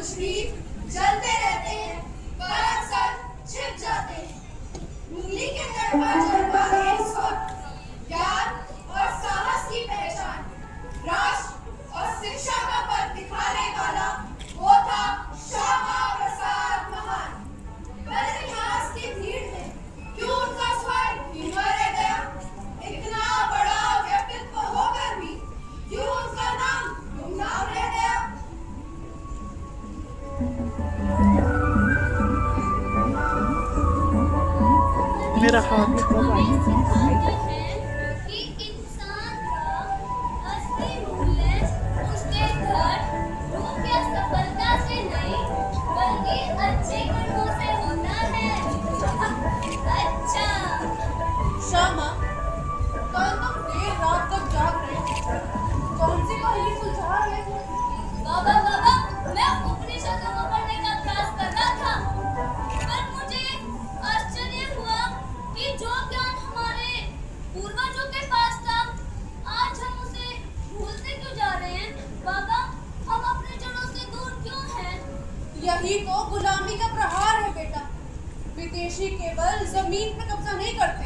कुछ भी जलते रहते हैं पर अक्सर छिप जाते हैं। उंगली के तट पर जलवा है इस वक्त ज्ञान और साहस की पहचान। राष्ट्र और शिक्षा का पथ दिखाने वाला वो था श्यामा प्रसाद महान। पर इतिहास की भीड़ में क्यों उनका स्वर धीमा रह गया? इतना बड़ा व्यक्तित्व होकर भी क्यों उनका नाम गुमनाम रह गया? मेरा हाथ कब आएगा? कि इंसान का असली मूल्य उसके घर रूप या सफलता से नहीं बल्कि अच्छे कर्मों से होता है। अच्छा श्यामा, कल तुम देर रात तक जाग रहे थे। कौन सी पहेली सुलझा रहे थे? बाबा मैं उपनिषदों को पढ़ने का प्रयास कर रहा था, पर मुझे आश्चर्य हुआ कि जो ज्ञान हमारे पूर्वजों के पास था आज हम उसे भूलते क्यों जा रहे हैं? बाबा, हम अपने जड़ों से दूर क्यों हैं? यही तो गुलामी का प्रहार है बेटा। विदेशी केवल जमीन पर कब्जा नहीं करते,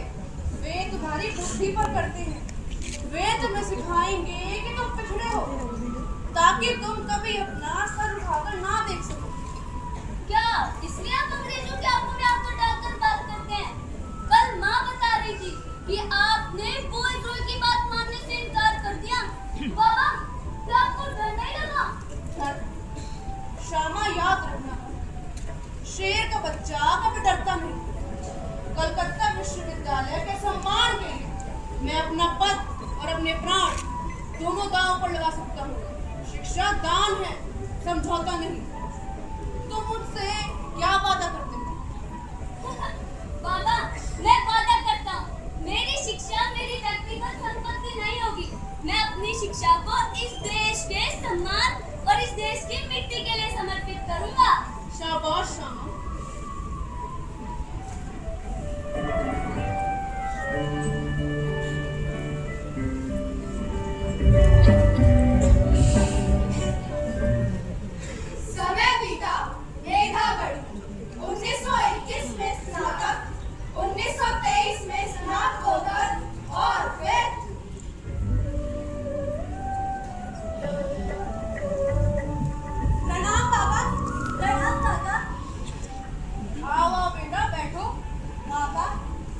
वे तुम्हारी बुद्धि पर करते हैं। वे तुम्हें सिखाएंगे कि तुम पिछड़े हो, ताकि तुम कभी अपना सर उठाकर ना देख सको। क्या इसलिए आप अंग्रेजों के आंखों में आंखें डालकर बात करते हैं? कल माँ बता रही थी कि आपने बोल रोल की बात मानने से इनकार कर दिया। बाबा, क्या आपको डर नहीं लगा? डर? श्यामा, याद रखना, शेर का बच्चा कभी डरता नहीं। कलकत्ता विश्वविद्यालय के सम्मान के लिए मैं अपना पद और अपने प्राण दोनों दांव पर लगा सकता हूँ। शिक्षा दान है, समझौता नहीं। तुम मुझसे क्या वादा करते हो? बाबा, मैं वादा करता हूँ मेरी शिक्षा मेरी व्यक्तिगत संपत्ति नहीं होगी। मैं अपनी शिक्षा को इस देश के सम्मान और इस देश की मिट्टी के लिए समर्पित करूंगा। शाबाश श्यामा। समय बीता, मेधा बढ़ी। 1921 में स्नातक, 1923 में स्नातकोत्तर और फिर प्रणाम बाबा। प्रणाम काका। आओ बेटा, बैठो। बाबा,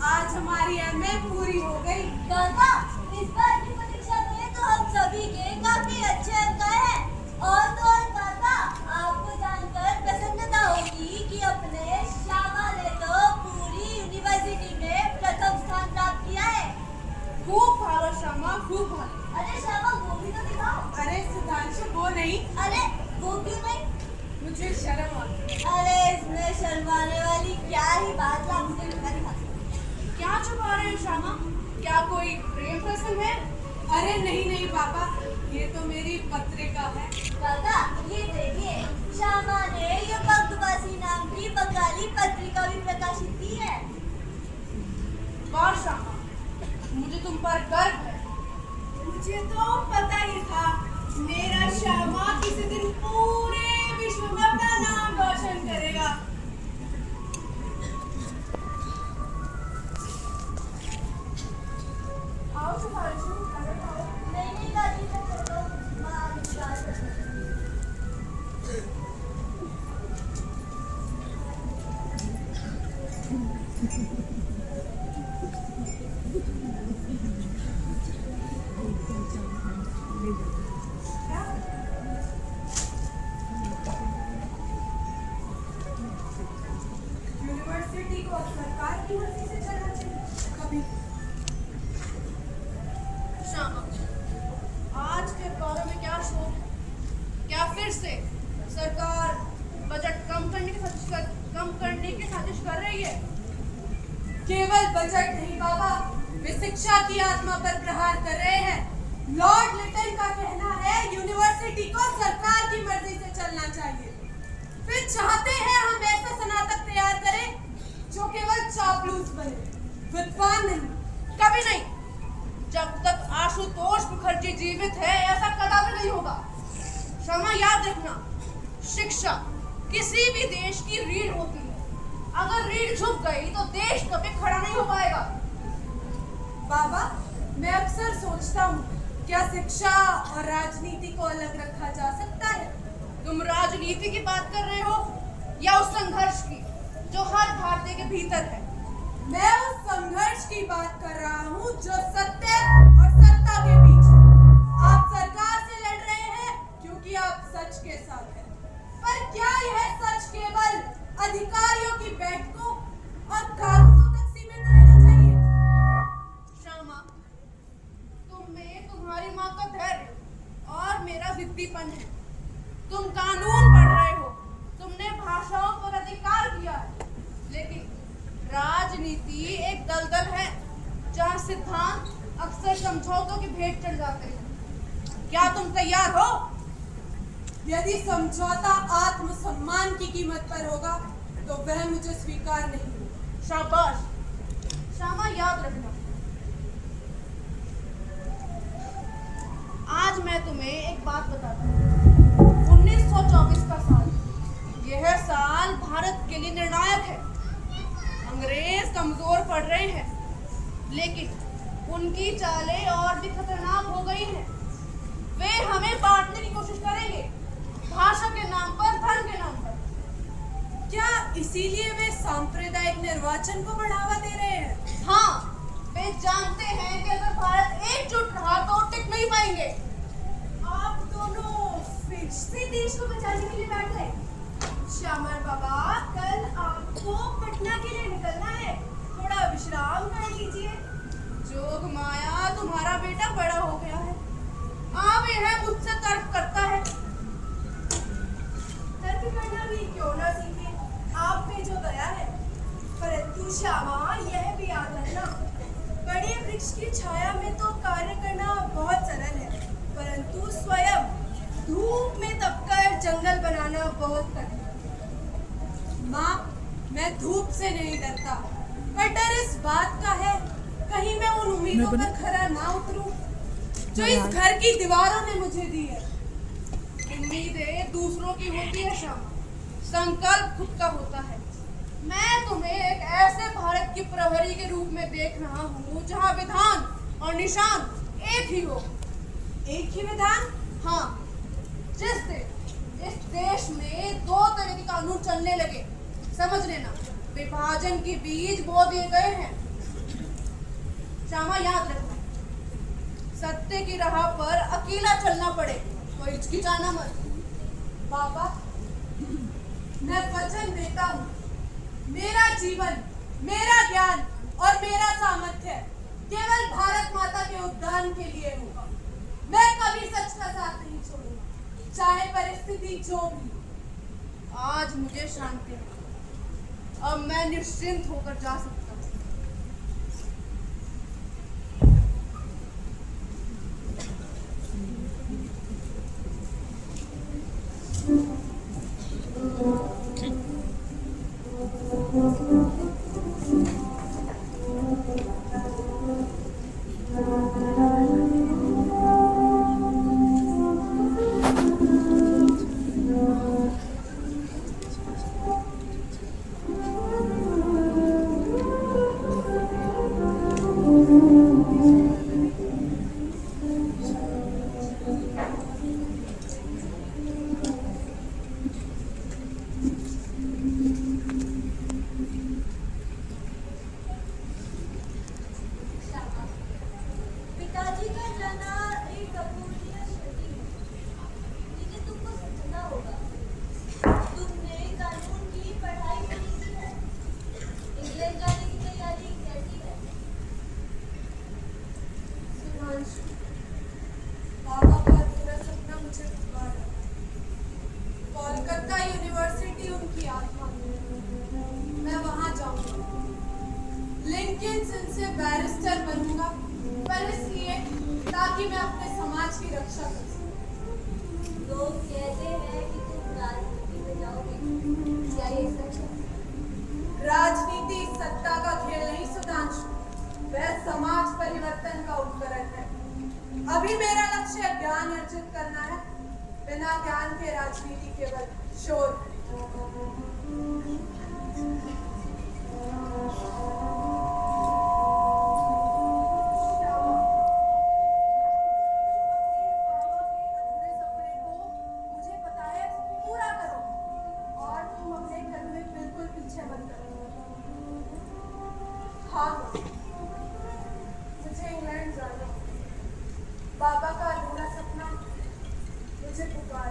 आज हमारी एमए पूरी हो गई। काका, इस बार की परीक्षा में तो हम सभी के काफी अच्छे अंक आए हैं। और तो और काका, आपको जानकर प्रसन्नता होगी कि अपने श्यामा ने तो पूरी यूनिवर्सिटी में प्रथम स्थान प्राप्त किया है। खूब भालो श्यामा, खूब भालो। अरे श्यामा, वो भी तो दिखाओ। अरे सुधांशु, वो नहीं। अरे वो क्यों नहीं? मुझे शर्म आती है। अरे इसमें शर्माने वाली क्या ही बात है, मुझे दिखा। क्या छुपा रहे हो श्यामा? क्या कोई प्रेम प्रसंग है? अरे नहीं नहीं बाबा, ये तो मेरी पत्रिका है। काका, ये देखिए, श्यामा ने ये बंगवासी नाम की बंगाली पत्रिका भी प्रकाशित की है। वाह श्यामा, मुझे तुम पर गर्व है। मुझे तो पता ही था मेरा श्यामा किसी दिन पूरे विश्व में अपना नाम रोशन करेगा। आओ सुधांशु, खाना खाओ। नहीं दादी, मैं तो माँ विश्वास करती हूँ। यूनिवर्सिटी को सरकार की मर्जी से चलना चाहिए कभी। श्यामा, आज के अखबारों में क्या शोर? क्या फिर से सरकार बजट कम करने की साजिश कर रही है? केवल बजट नहीं बाबा, वे शिक्षा की आत्मा पर प्रहार कर रहे हैं। लॉर्ड लिटन का कहना है यूनिवर्सिटी को सरकार की मर्जी से चलना चाहिए। वे चाहते हैं हम ऐसा स्नातक तैयार करें जो केवल चापलूस बने, विद्वान नहीं। कभी नहीं। जब तक आशुतोष मुखर्जी जीवित है ऐसा कदापि नहीं होगा। श्यामा, याद रखना, शिक्षा किसी भी देश की रीढ़ होती है। अगर रीढ़ झुक गई तो देश कभी खड़ा नहीं हो पाएगा। बाबा, मैं अक्सर सोचता हूँ, क्या शिक्षा और राजनीति को अलग रखा जा सकता है? तुम राजनीति की बात कर रहे हो या उस संघर्ष की जो हर भारतीय के भीतर है? मैं उस संघर्ष की बात कर रहा हूँ जो सत्य और सत्ता के बीच है। आप सरकार से लड़ रहे हैं क्योंकि आप सच के साथ हैं। पर क्या यह सच केवल अधिकारियों की बैठकों और कागजों तक सीमित रहना चाहिए? श्यामा, तुम में तुम्हारी माँ का धैर्य और मेरा जिद्दीपन है। तुम कानून पढ़ रहे हो, तुमने भाषाओं पर अधिकार किया है, लेकिन राजनीति एक दलदल है जहाँ सिद्धांत अक्सर समझौतों की भेंट चढ़ जाते हैं। क्या तुम तैयार हो? यदि समझौता आत्मसम्मान की कीमत पर होगा तो वह मुझे स्वीकार नहीं होगा। शाबाश। श्यामा, याद रखना, आज मैं तुम्हें एक बात बताता हूँ। 1924 का साल, यह साल भारत के लिए निर्णायक है। अंग्रेज कमजोर पड़ रहे हैं, लेकिन उनकी चालें और भी खतरनाक हो गई हैं। वे हमें बांटने की कोशिश करेंगे, भाषा के नाम पर, धर्म के नाम पर। क्या इसीलिए वे सांप्रदायिक निर्वाचन को बढ़ावा दे रहे हैं? हाँ, वे जानते हैं कि अगर भारत एकजुट रहा तो टिक नहीं पाएंगे। आप दोनों फिर से देश को बचाने के लिए बैठ गए। श्यामर बाबा, कल आपको पटना के लिए निकलना है, थोड़ा विश्राम कर लीजिए। जोग माया, तुम्हारा बेटा बड़ा हो गया है, अब यह मुझसे तर्क करता है। तर्क करना भी क्यों ना सीखे, आप में जो दया है। परंतु श्यामा, यह भी याद रखना, बड़े वृक्ष की छाया में तो कार्य करना बहुत सरल है, परंतु स्वयं धूप में तपकर जंगल बनाना बहुत कठिन। माँ, मैं धूप से नहीं डरता, पर डर इस बात का है कहीं मैं उन उम्मीदों पर खरा ना उतरूं जो इस घर की दीवारों ने मुझे दी है। उम्मीदें दूसरों की होती है श्यामा, संकल्प खुद का होता है। मैं तुम्हें एक ऐसे भारत की प्रहरी के रूप में देख रहा हूँ जहाँ विधान और निशान एक ही हो। एक ही विधान? हाँ, जिस दिन इस देश में दो तरह के कानून चलने लगे, समझ लेना विभाजन के बीज बो दिए गए हैं। श्यामा, याद रखना, सत्य की राह पर अकेला चलना पड़े तो हिचकिचाना मत। बाबा, मैं वचन देता हूँ, मेरा जीवन, मेरा ज्ञान और मेरा सामर्थ्य केवल भारत माता के उद्धार के लिए होगा। मैं कभी सच का साथ नहीं छोड़ूंगा, चाहे परिस्थिति जो भी। आज मुझे शांति है, अब मैं निश्चिंत होकर जा सकता हूँ। पिताजी का जाना एक अपूर्णीय क्षति है, लेकिन तुमको समझना होगा। तुमने कानून की पढ़ाई पूरी की है, इंग्लैंड जाने की तैयारी कैसी है? सुधांशु, बाबा का अधूरा सपना मुझे पूरा है। कोलकाता यूनिवर्सिटी उनकी आत्मा है। मैं वहां जाऊंगा, लिंकन से बैरिस्टर बनूंगा, पर इसलिए ताकि मैं अपने समाज की रक्षा कर सकूं। लोग कहते हैं कि तुम राजनीति में जाओगे, क्या ये सच है? राजनीति सत्ता का खेल नहीं सुधांशु, वह समाज परिवर्तन का उपकरण है। अभी मेरा लक्ष्य ज्ञान अर्जित करना है। बिना ज्ञान के राजनीति केवल शोर बाबा का अधूरा सपना मुझे पुकार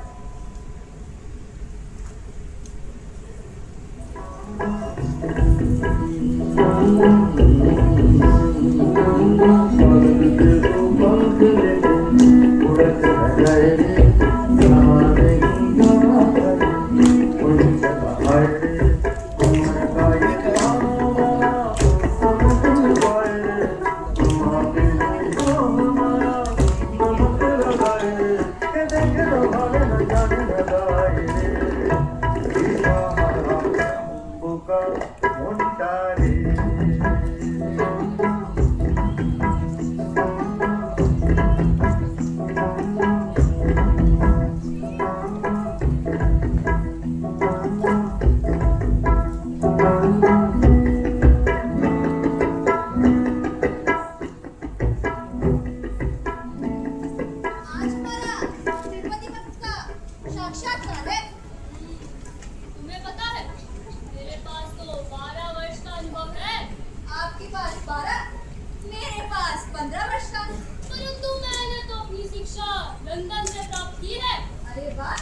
लंदन से प्राप्त की है। अरे वाह!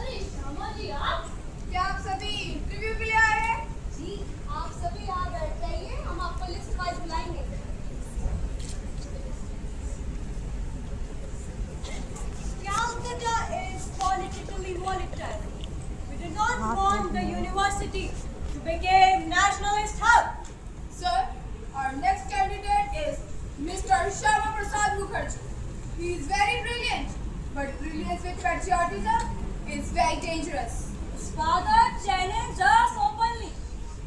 अरे श्यामा जी आप क्या आप सभी इंटरव्यू के लिए आए हैं? जी आप सभी यहाँ बैठ जाइए, हम आपको लिस्ट वाइज बुलाएंगे। Calcutta is politically volatile. We do not want the university to become nationalist hub. Sir, our next candidate is Mr. Shyama Prasad Mukherjee. He is very brilliant, but brilliance with patriotism is very dangerous. His father challenged us openly.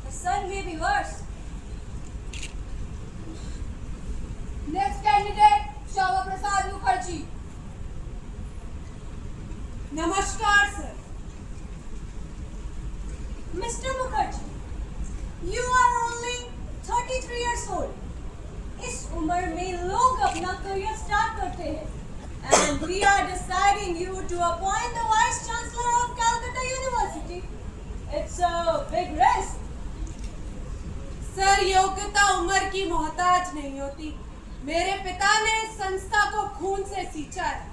The son may be worse. Next candidate, Shyama Prasad Mukherjee. Namaskar, sir. Mr. Mukherjee, you are only 33 years old. इस उम्र में लोग अपना career start करते हैं and we are deciding you to appoint the vice chancellor of Calcutta University. It's a big risk. Sir, योग्यता उम्र की मोहताज नहीं होती। मेरे पिता ने इस संस्था को खून से सींचा है।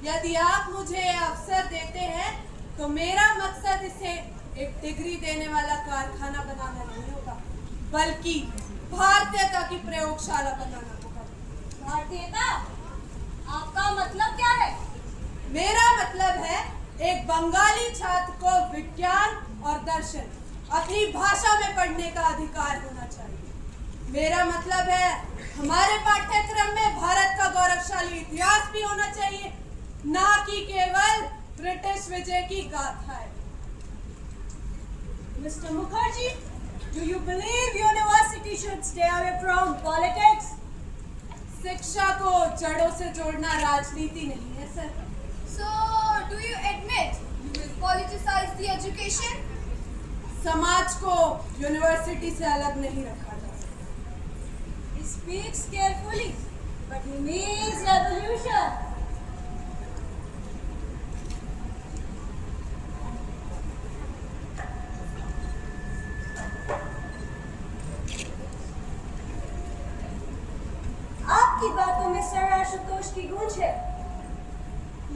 यदि आप मुझे यह अवसर देते हैं तो मेरा मकसद इसे एक डिग्री देने वाला कारखाना बनाना नहीं होगा, बल्कि भारतीयता की प्रयोगशाला बनाना होगा। भारतीयता? आपका मतलब क्या है? मेरा मतलब है एक बंगाली छात्र को विज्ञान और दर्शन अपनी भाषा में पढ़ने का अधिकार होना चाहिए। मेरा मतलब है हमारे पाठ्यक्रम में भारत का गौरवशाली इतिहास भी होना चाहिए, ना कि केवल ब्रिटिश विजय की गाथाएं। Mr. Mukherjee, do you believe university should stay away from politics? शिक्षा को जड़ों से जोड़ना राजनीति नहीं है sir. So, do you admit you will politicize the education? समाज को यूनिवर्सिटी से अलग नहीं रखा जा सकता। He speaks carefully, but he means revolution. आपकी बातों में सर आशुतोष की गूंज है।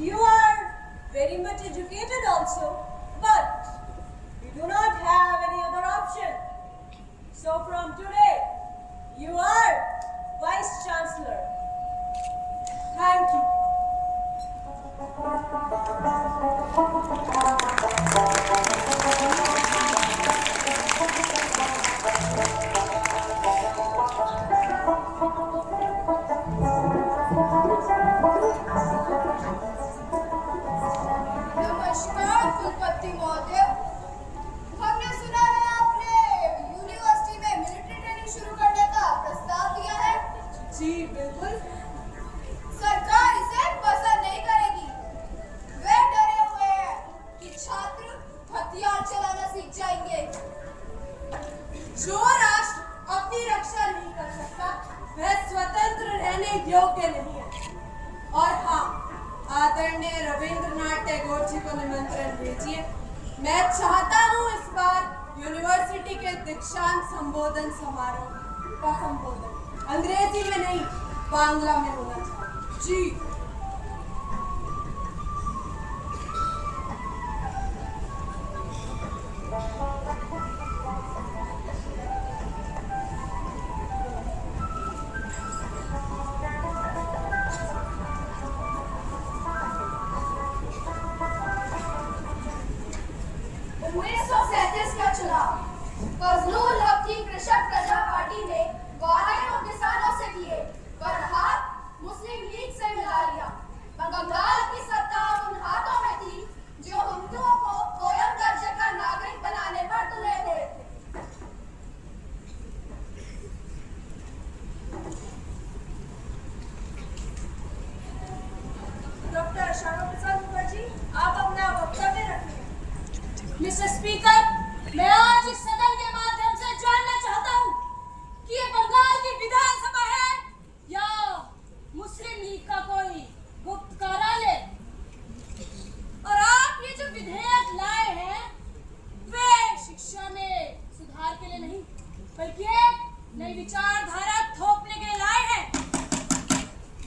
You are very much educated also, but you do not have any other option. So from today, you are Vice Chancellor. Thank you. नमस्कार कुलपति महोदय, हमने सुना है आपने यूनिवर्सिटी में मिलिट्री ट्रेनिंग शुरू करने का प्रस्ताव दिया है। जी बिल्कुल। सरकार इसे पसंद नहीं करेगी। टैगोर जी को निमंत्रण भेजिए। मैं चाहता हूँ इस बार यूनिवर्सिटी के दीक्षांत संबोधन समारोह का संबोधन अंग्रेजी में नहीं, बांग्ला में होना चाहिए। जी। फजलुल हक की कृषक प्रजा पार्टी ने वादे तो किसानों से किए, पर हाथ मुस्लिम लीग से मिला लिया। बंगाल की सत्ता उन हाथों में थी जो हिंदुओं को कोयम दर्जे का नागरिक बनाने पर तुले हुए थे। डॉक्टर श्यामा प्रसाद मुखर्जी, आप अपना वक्तव्य रखें। मिस्टर स्पीकर, मैं आज इस सदन के माध्यम से जानना चाहता हूँ कि ये बंगाल की विधानसभा है या मुस्लिम लीग का कोई गुप्त कार्यालय। और आप ये जो विधेयक लाए हैं वे शिक्षा में सुधार के लिए नहीं बल्कि एक नई विचारधारा थोपने के लिए लाए हैं।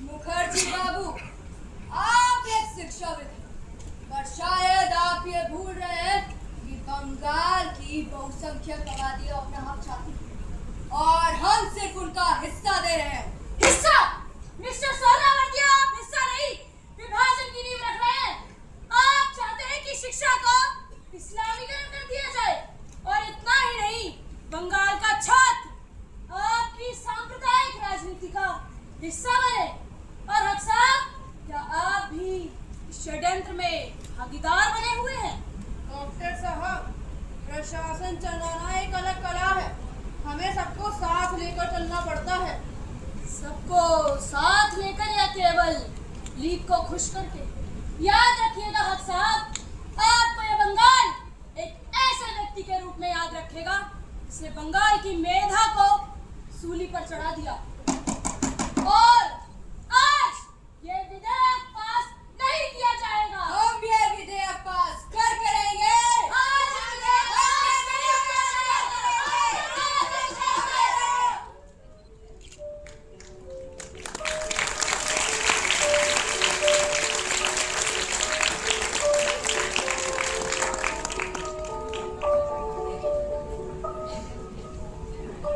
मुखर्जी बाबू, आप एक शिक्षाविद हैं, पर शायद आप ये भूल रहे हैं कि बंगाल की बहुसंख्यक आबादी अपना हक चाहती है और हम सिर्फ उनका हिस्सा दे रहे हैं। हिस्सा? मिस्टर सोहरावर्दी, आप हिस्सा नहीं विभाजन की नींव रख रहे हैं। आप चाहते हैं कि शिक्षा को इस्लामीकरण कर दिया जाए और इतना ही नहीं, बंगाल का छात्र आपकी सांप्रदायिक राजनीति का हिस्सा बने। और हक साहब, क्या आप भी इस षड्यंत्र में भागीदार बने हुए हैं? डॉक्टर साहब, प्रशासन चलाना एक अलग कला है, हमें सबको साथ लेकर चलना पड़ता है। सबको साथ लेकर या केवल लीग को खुश करके? याद रखिएगा हक साहब, आपको यह बंगाल एक ऐसे व्यक्ति के रूप में याद रखेगा जिसने बंगाल की मेधा को सूली पर चढ़ा दिया। और आज ये विधेयक पास नहीं किया जाएगा। हम ये विधेयक पास कर करेंगे। आज विधेयक पास नहीं किया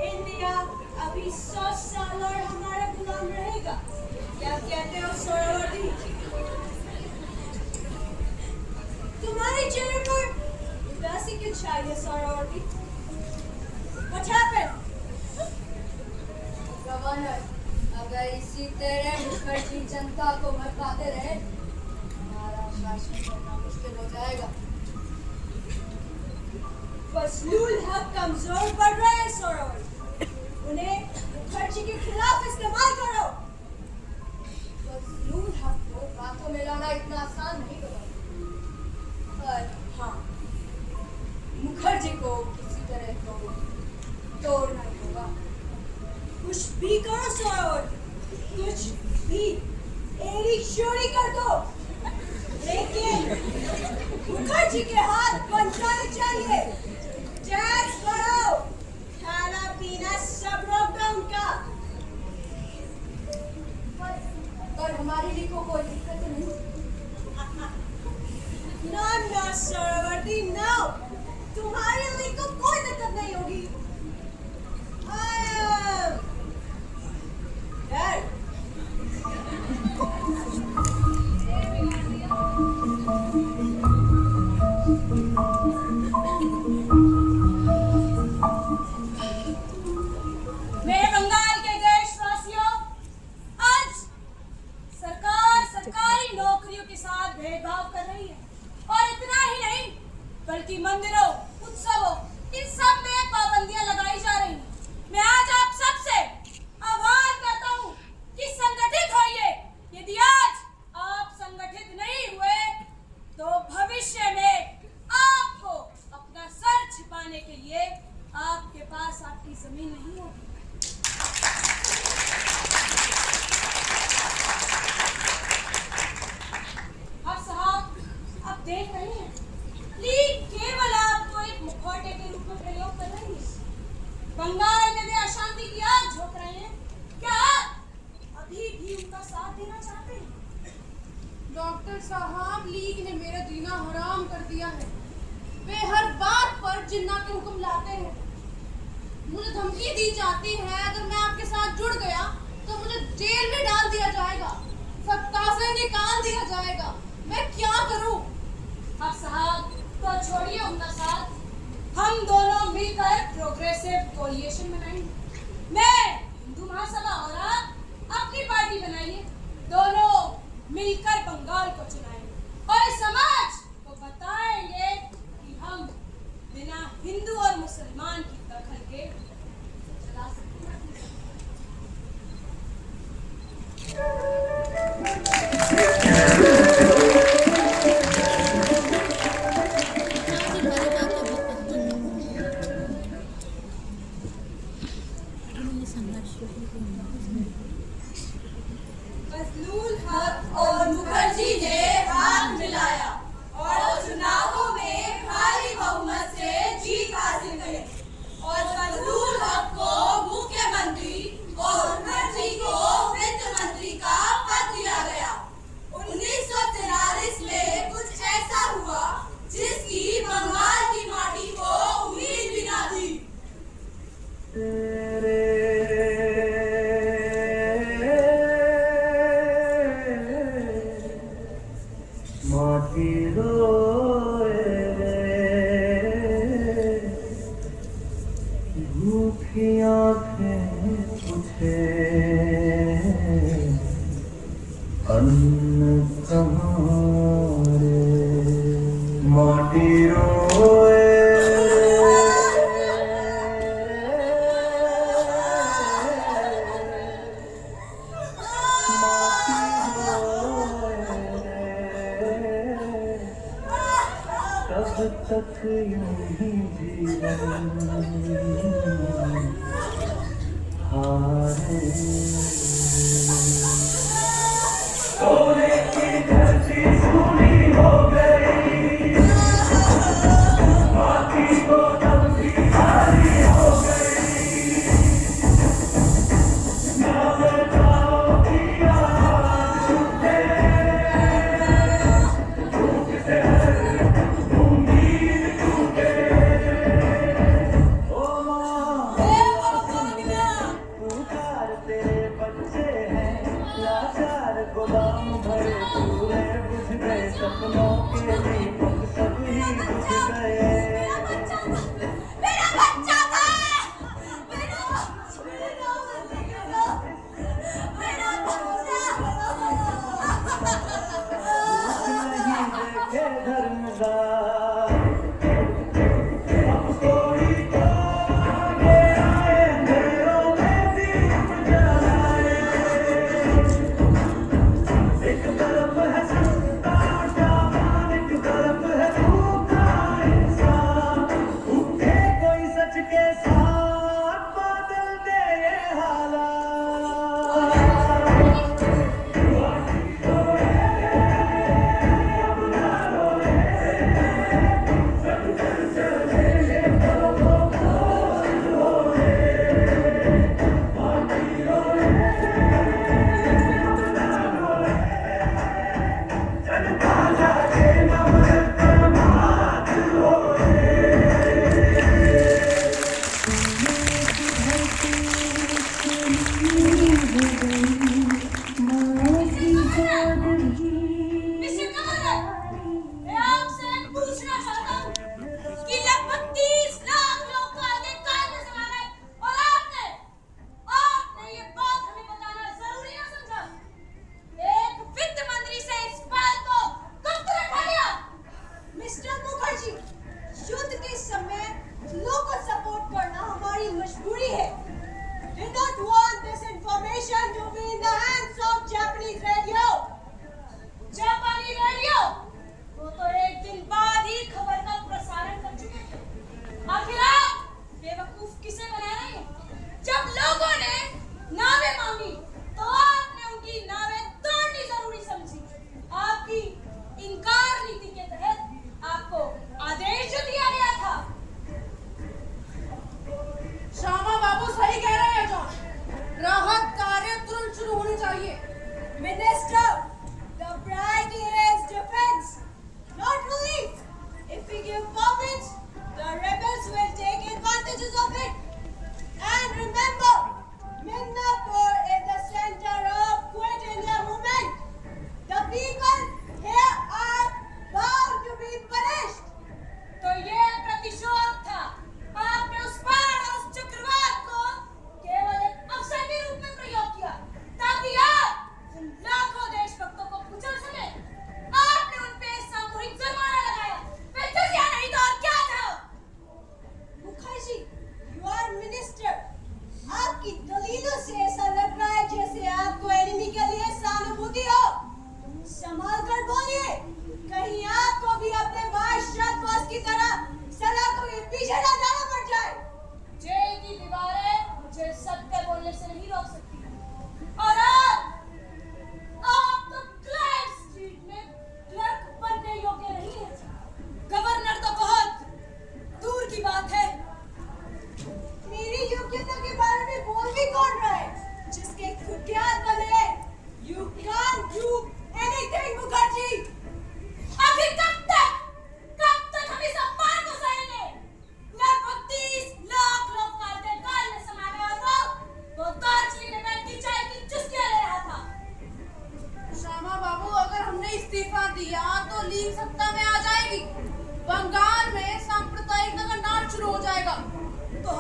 इंडिया अभी 100 साल और हमारा गुलाम रहेगा, क्या कहते हो सोहरावर्दी? तुम्हारी चेहरे पर उदासी क्यों चाहिए सोहरावर्दी? What happened? गवर्नर, अगर इसी तरह मुखर्जी जनता को भड़काते रहे, हमारा शासन करना मुश्किल हो जाएगा। फजलुल हक कमजोर पड़ रहे हैं सोहरावर्दी, उन्हें मुखर्जी के खिलाफ इस्तेमाल करो। फजलुल हक को बातों में लाना इतना आसान नहीं होगा, पर हाँ, मुखर्जी को किसी तरह तो तोड़ना ही होगा। कुछ भी करो सोहरावर्दी, कुछ भी, एड़ी चोरी कर दो, लेकिन मुखर्जी के हाथ बन जाने चाहिए। टैक्स बढ़ाओ, खाना पीना सब रोक दो उनका। पर हमारी लीग को कोई दिक्कत तो नहीं। No, सोहरावर्दी, no, तुम्हारी लीग को कोई दिक्कत नहीं होगी। Dad, मेरे बंगाल के देशवासियों, आज सरकार सरकारी नौकरियों के साथ भेदभाव कर रही है और इतना ही नहीं बल्कि मंदिरों, उत्सवों, इन सब में पाबंदियां लगाई जा रही हैं। मैं आज आप सबसे आह्वान करता हूँ कि संगठित होइए। यदि आज आप संगठित नहीं हुए तो भविष्य में आपको अपना सर छिपाने के लिए आपके पास आपकी जमीन नहीं होगी। अब साहब, देख रहे हैं, लीग केवल आपको एक मुखौटे के रूप में प्रयोग कर रही है। बंगाल में वे अशांति की आग झोंक रहे हैं। क्या आप अभी भी उनका साथ देना चाहते हैं? डॉक्टर साहब, लीग ने मेरा जीना हराम कर दिया है। वे हर बात पर जिन्ना के हुक्म लाते हैं। मुझे धमकी दी जाती है, अगर मैं आपके साथ जुड़ गया तो मुझे जेल में डाल दिया जाएगा, सत्ता से निकाल दिया जाएगा। मैं क्या करूं? अब साहब तो छोड़िए उनका साथ, हम दोनों मिलकर प्रोग्रेसिव कोलिएशन बनाएंगे। मैं हिंदू महासभा और आप अपनी पार्टी बनाइए, दोनों मिलकर बंगाल को चुनाएंगे और इस समाज को बताएंगे कि हम बिना हिंदू और मुसलमान की दखल के चला सकते हैं। फजलुल हक और मुखर्जी ने हाथ मिलाया और चुनावों में भारी बहुमत से जीत हासिल करी और फजलुल हक को मुख्यमंत्री और मुखर्जी को वित्त मंत्री का पद दिया गया। 1943 में कुछ ऐसा हुआ जिसकी बंगाल की माटी को उम्मीद भी ना थी। माटी रोए भूखी आंखें पूछे अन्न कहाँ रे। माटी रोए तब तक यूं ही जीवन हारे। सोने की धरती सूनी हो गई, माटी को दबती भारी हो गई। ना बचाओ की आवाज़ उठे, भूख से उम्मीद टूटे। ओ माँ पुकारते बच्चे हैं, लाचार गुलाम भरे पूरे बुझ गए सपनों के दीपक सभी बुझ गए। मेरा बच्चा था, नहीं देखे धर्मदार, अब कोई तो आगे आए, अंधेरों में दीप जलाए। एक तरफ है सत्ता जामान, एक तरफ है भूखा इंसान। उठे कोई सच के साथ, बदल दे ये हालात। अब ना रोए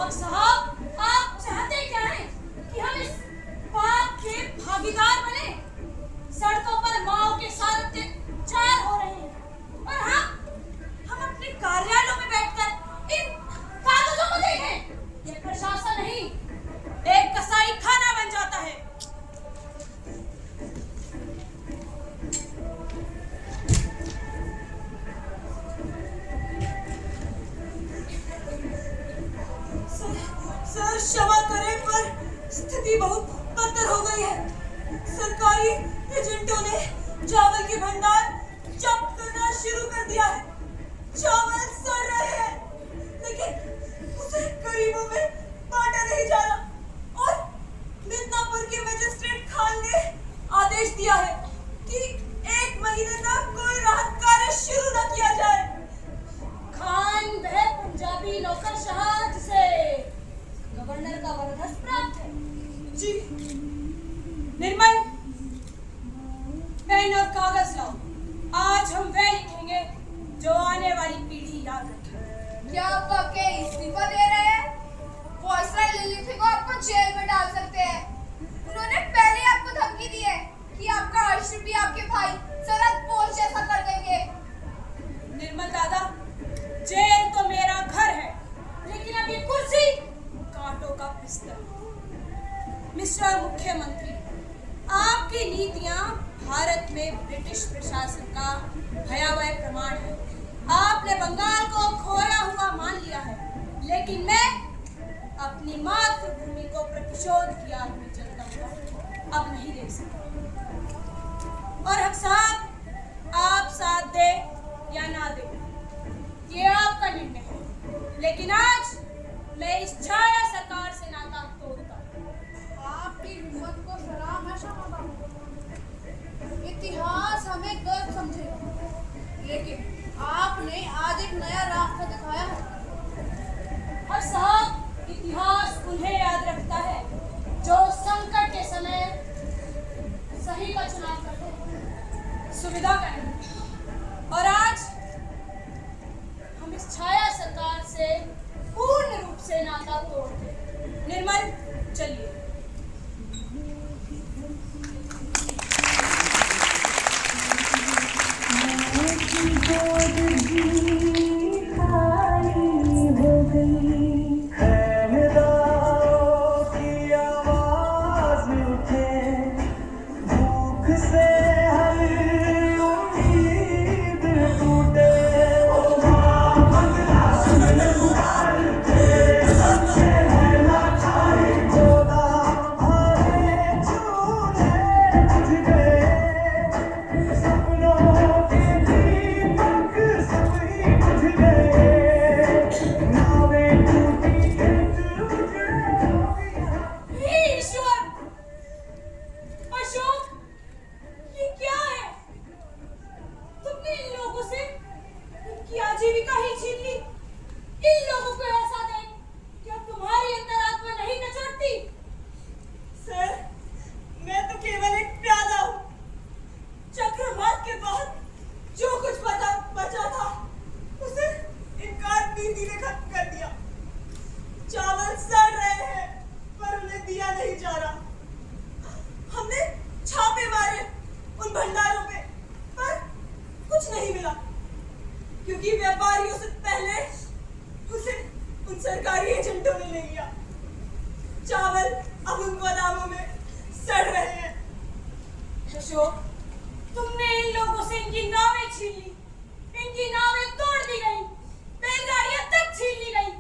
और साहब, आप चाहते क्या हैं कि हम इस पाप के भागीदार बने? सड़कों पर माओ के साथ अत्याचार हो रहे हैं और हम अपने कार्यालयों में बैठकर इन कागजों को देखें। ये प्रशासन नहीं, एक कसाई खाना बन जाता है। सर क्षमा करें, पर स्थिति बहुत बदतर हो गई है। सरकारी एजेंटों ने चावल के भंडार जब्त करना शुरू कर दिया है। चावल सड़ रहे हैं, लेकिन उसे गरीबों में बांटा नहीं जा रहा। और मिदनापुर के मजिस्ट्रेट खान ने आदेश दिया है कि 1 महीने तक कोई राहत कार्य शुरू न किया जाए। खान वह पंजाबी नौकरशाह जिसे गवर्नर का वरदहस्त प्राप्त है। जी निर्मल, पेन और कागज लाओ। आज हम वह लिखेंगे जो आने वाली पीढ़ी याद रखे। क्या आप वाकई इस्तीफा दे रहे हैं? वायसराय लिलिथी को आपको जेल में डाल सकते हैं। उन्होंने पहले आपको धमकी दी है कि आपका अर्श भी आपके भाई सरहद पोस्ट जैसा कर देंगे। निर्मल दादा, जेल तो मेरा घर है, लेकिन अब ये कुर्सी कांटों का बिस्तर। मिस्टर मुख्यमंत्री, आपकी नीतियां भारत में ब्रिटिश प्रशासन का भयावह प्रमाण है। आपने बंगाल को खोया हुआ मान लिया है, लेकिन मैं अपनी मातृभूमि को प्रतिशोध की आग में जलता हुआ अब नहीं देख सकता। और हम साहब, आप साथ दे या ना दे, ये आपका निर्णय है, लेकिन आज मैं इस छाया सरकार से नाता तोड़ता हूं। आपकी हिम्मत को सलाम है शामा बाबू। इतिहास हमें गलत समझेगा, लेकिन आपने आज एक नया रास्ता दिखाया है। और साहब, इतिहास उन्हें याद रखता है जो संकट के समय सही का चुनाव करते हैं, सुविधा का नहीं। और आज हम इस छाया सरकार से पूर्ण रूप से नाता तोड़ते हैं। निर्मल, चलिए। तुमने इन लोगों से इनकी नावें छीन ली, इनकी नावें तोड़ दी गई, बैलगाड़ियां तक छीन ली गई।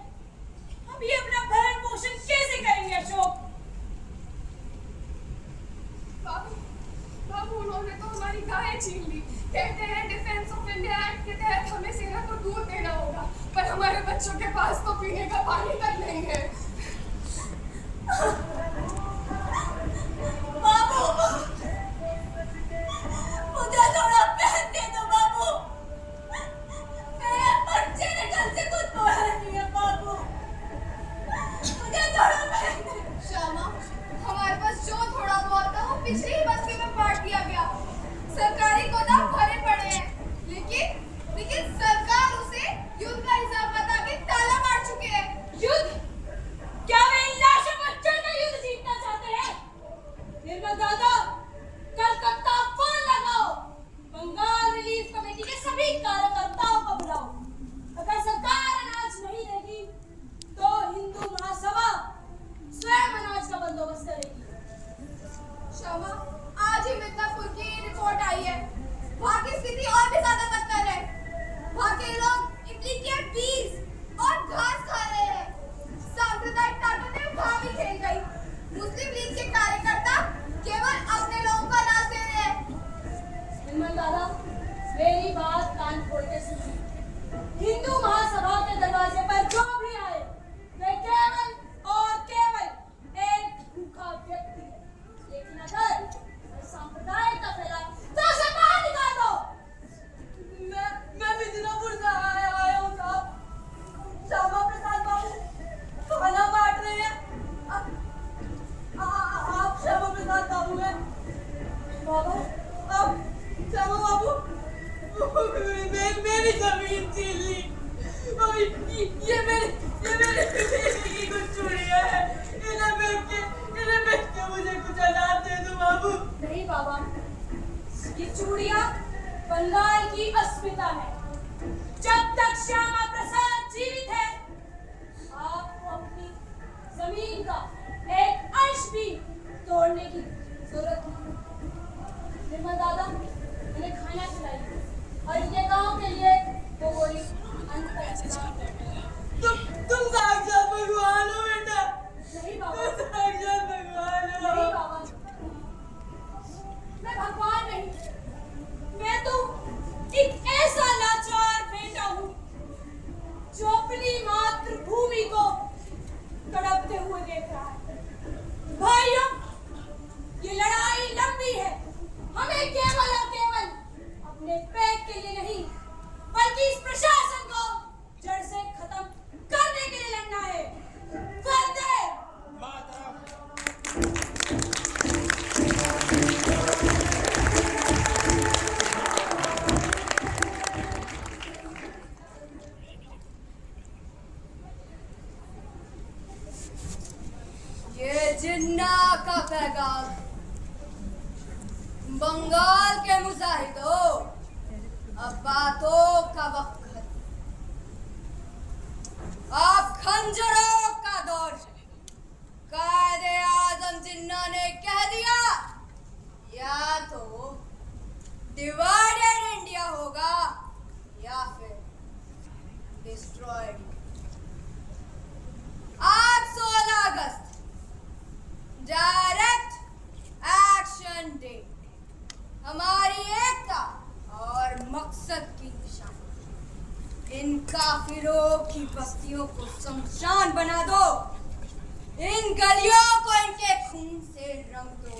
अब ये अपना भरण पोषण कैसे करेंगे अशोक? बाबू, उन्होंने तो हमारी गायें छीन ली। कहते हैं डिफेंस ऑफ इंडिया एक्ट के तहत हमें सेना को दूध देना होगा, पर हमारे बच्चों के पास तो पीने का पानी तक नहीं है। पिछली ही बस्ती में बांट दिया गया। सरकारी गोदाम भरे पड़े हैं, लेकिन सरकार उसे युद्ध का हिसाब बता के ताला मार चुके हैं। युद्ध? मेरी जमीन छीन ली। और ये मेरे बेटे की कुछ चूड़ियां हैं। इन्हें बेच के मुझे कुछ अनाज दे दो बाबू। नहीं बाबा, ये चूड़ियां बंगाल की अस्मिता है। जब तक श्यामा प्रसाद जीवित है, आपको अपनी जमीन का एक अंश भी तोड़ने की जरूरत नहीं। निर्मल दादा, मैंने खाना खिलाइए और इनके गांव के लिए वो गोली अन्न का इंतजाम कर। तुम साक्षात भगवान हो बेटा। नहीं बाबा, तुम साक्षात भगवान हो। नहीं बाबा, मैं भगवान नहीं, मैं तो एक ऐसा लाचार बेटा हूँ जो अपनी मातृभूमि को तड़पते हुए देख रहा है। भाइयों, ये लड़ाई लंबी है। हमें केवल और केवल अपने पेट के लिए नहीं, बल्कि इस प्रशासन को जड़ से खत्म करने के लिए लड़ना है। वंदे ये जिन्ना का पैगाम बंगाल के मुजाहिदों, अब बातों का वक्त है। अब खंजरों का दौर है। कायदे आजम जिन्ना ने कह दिया, या तो डिवाइडेड इंडिया होगा या फिर डिस्ट्रॉयड। आज 16 अगस्त डायरेक्ट एक्शन डे, हमारी एकता और मकसद की निशानी। इन काफिरों की बस्तियों को शमशान बना दो, इन गलियों को इनके खून से रंग दो।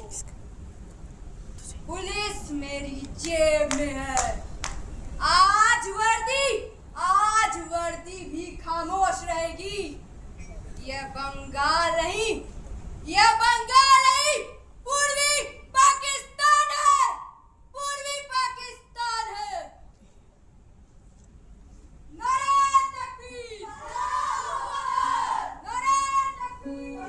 पुलिस मेरी जेब में है। आज वर्दी भी खामोश रहेगी। यह बंगाल नहीं, पूर्वी पाकिस्तान है। पूर्वी पाकिस्तान है। नारे तकबीर, नारे तकबीर।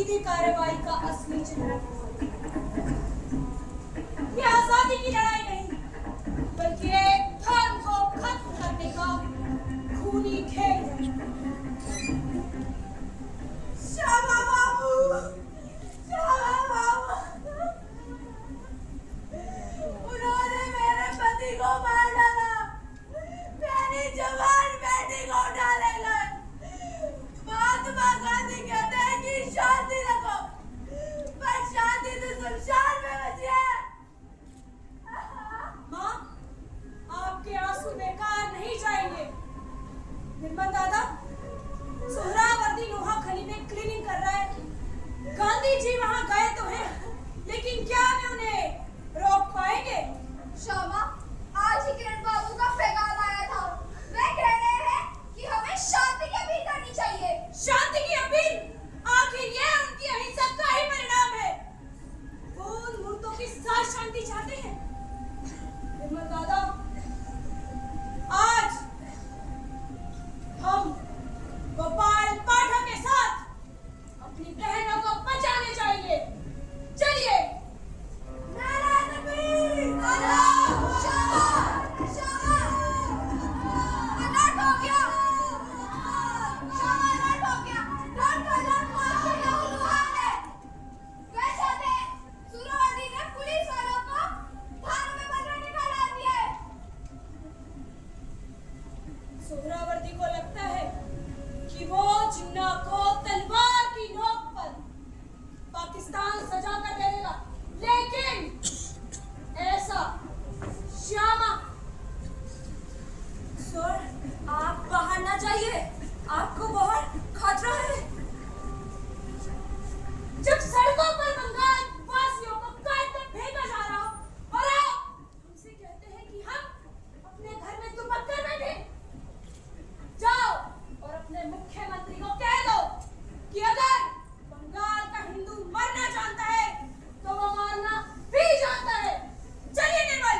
सीधी कार्रवाई का असली चेहरा। ये आजादी की लड़ाई नहीं, बल्कि एक धर्म को खत्म करने का खूनी खेल है। श्यामा बाबू, श्यामा बाबू, उन्होंने मेरे पति को मार डाला, मेरी जवान बेटी को डाले गए। महात्मा गांधी कहते हैं कि शांति रखो, पर शांति तो शमशान में बची है। माँ, आपके आंसू बेकार नहीं जाएंगे। निर्मल दादा, सोहरावर्दी लोहा खली में क्लीनिंग कर रहा है। गांधी जी वहां गए तो हैं, लेकिन क्या वे उन्हें रोक पाएंगे? श्यामा, आज ही किरण बाबू का पैगाम आया था। वे कह रहे हैं कि हमें शांति की अपील करनी चाहिए। शांति की अपील? आखिर यह उनकी अहिंसा का ही परिणाम है। वो उन मूर्तों के साथ शांति चाहते हैं। निर्मल दादा, आज हम गोपाल पाठक के साथ अपनी बहनों को बचाने जाएंगे। चलिए। नारायण वीर! श्यामा! श्यामा! अलर्ट हो गया! श्यामा अलर्ट हो गया! लौट मार दिया उन्होंने! वे चाहते हैं, सुहरावर्दी ने पुलिस वालों को थानों में बंद करने का डाल दिया है। सोहरावर्दी को लगता है कि वो जिन्ना को तलवार की नोक पर पाकिस्तान सजा कर दे देगा, लेकिन ऐसा श्यामा। सर, आप बाहर ना जाइए, आपको बहुत खतरा है। जब सड़कों पर बंगाल वासियों को काट कर फेंका जा रहा हो और आप हमसे कहते हैं कि हम अपने घर में दुपक कर बैठे। जाओ और अपने मुख्यमंत्री को कह दो कि अगर बंगाल का हिंदू मरना जानता है तो वो मारना भी जानता है। चलिए निर्मल।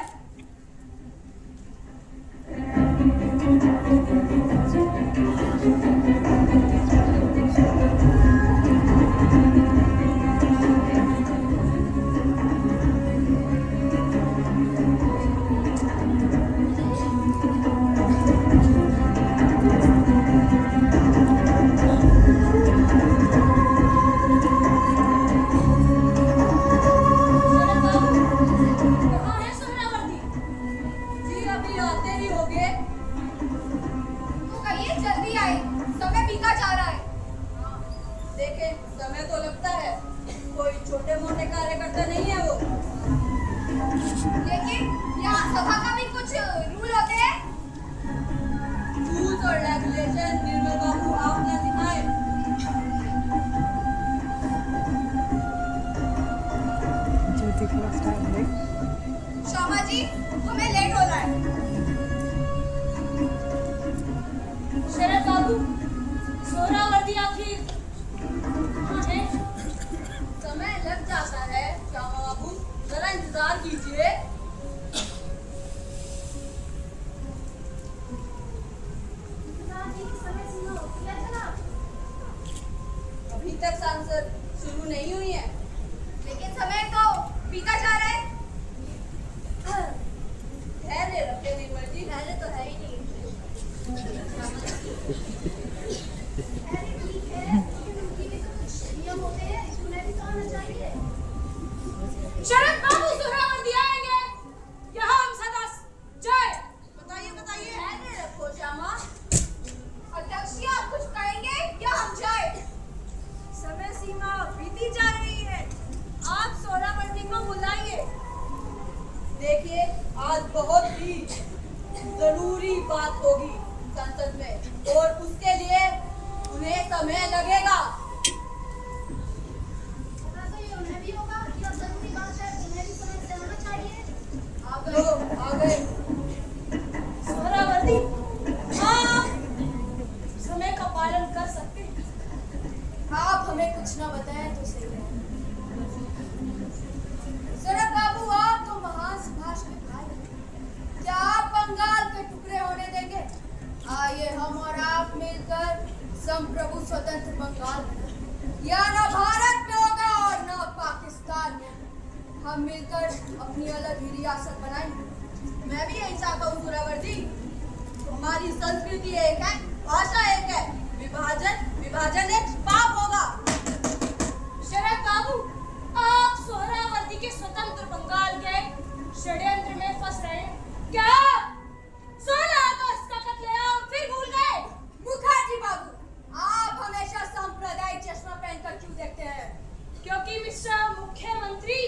कहाँ है सोहरावर्दी? जी अभी आते ही होंगे। तो कहिए जल्दी आए, समय बीता जा रहा है। देखें, समय तो लगता है, कोई छोटे मोटे कार्यकर्ता नहीं है वो। लेकिन यहाँ सभा का भी कुछ रूल होते हैं। रूल्स और रेगुलेशन निर्मल बाबू आप ना सिखाएं। ज्योति का स्टाइल है। श्यामा जी, हमें लेट हो रहा है। शरद बाबू, सोहरावर्दी आखिर कहाँ है? समय लग जाता है श्यामा बाबू, जरा इंतजार कीजिए। अभी तक सांसद शुरू नहीं हुई है। लेकिन समय तो बीता जा रहा है। धैर्य रखे निर्मल जी। पहले तो है ही नहीं। अरे ठीक है, लेकिन उनकी भी तो कुछ नियम होते हैं, उन्हें भी तो आना चाहिए। शरद बाबू, सोहरावर्दी आएंगे या हम सदा जय? बताइए बताइए। धैर्य रखो श्यामा। अध्यक्ष जी, आप कुछ कहेंगे या हम जाए? समय सीमा बीती जा रही है, आप सोहरावर्दी को बुलाइए। देखिए, आज बहुत ही जरूरी बात होगी संसद में और उसके लिए उन्हें समय लगेगा। तो ये उन्हें भी होगा, यह जरूरी बात है, उन्हें भी समय से आना चाहिए। आ गए। सोहरावर्दी, हाँ, समय का पालन कर सकते हैं। आप हमें कुछ ना बताएं तो सही है। शरद बाबू, आप तो महान सुभाष के भाई हैं। क्या आप बंगाल के टुकड़े होने देंगे? आइए हम और आप मिलकर संप्रभु स्वतंत्र बंगाल बनाएं। या ना भारत हम मिलकर अपनी अलग ही रियासत बनाएंगे। मैं भी यही चाहता हूँ सुहरावर्दी। हमारी संस्कृति एक है, भाषा एक है। विभाजन एक पाप होगा। शरद बाबू, आप सोहरावर्दी के स्वतंत्र बंगाल के षड्यंत्र में फंस रहे हैं। क्या 16 अगस्त का कत्लेआम फिर भूल गए? मुखर्जी बाबू, आप हमेशा सांप्रदायिक चश्मा पहनकर क्यों देखते हैं? क्योंकि मिस्टर मुख्यमंत्री,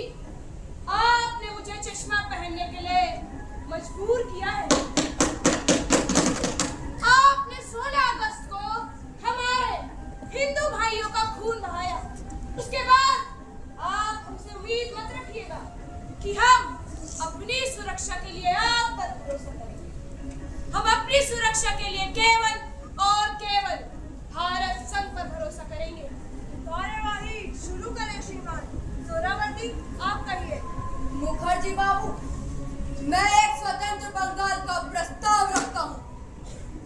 आपने मुझे चश्मा पहनने के लिए मजबूर किया है। आपने 16 अगस्त को हमारे हिंदू भाइयों का खून बहाया। उसके बाद आप हमसे उम्मीद मत रखिएगा कि हम अपनी सुरक्षा के लिए आप पर भरोसा करेंगे। हम अपनी सुरक्षा के लिए केवल और केवल भारत संघ पर भरोसा करेंगे। कार्यवाही शुरू करें श्रीमान। सोहरावर्दी, आप कहिए। मुखर्जी बाबू, मैं एक स्वतंत्र बंगाल का प्रस्ताव रखता हूँ।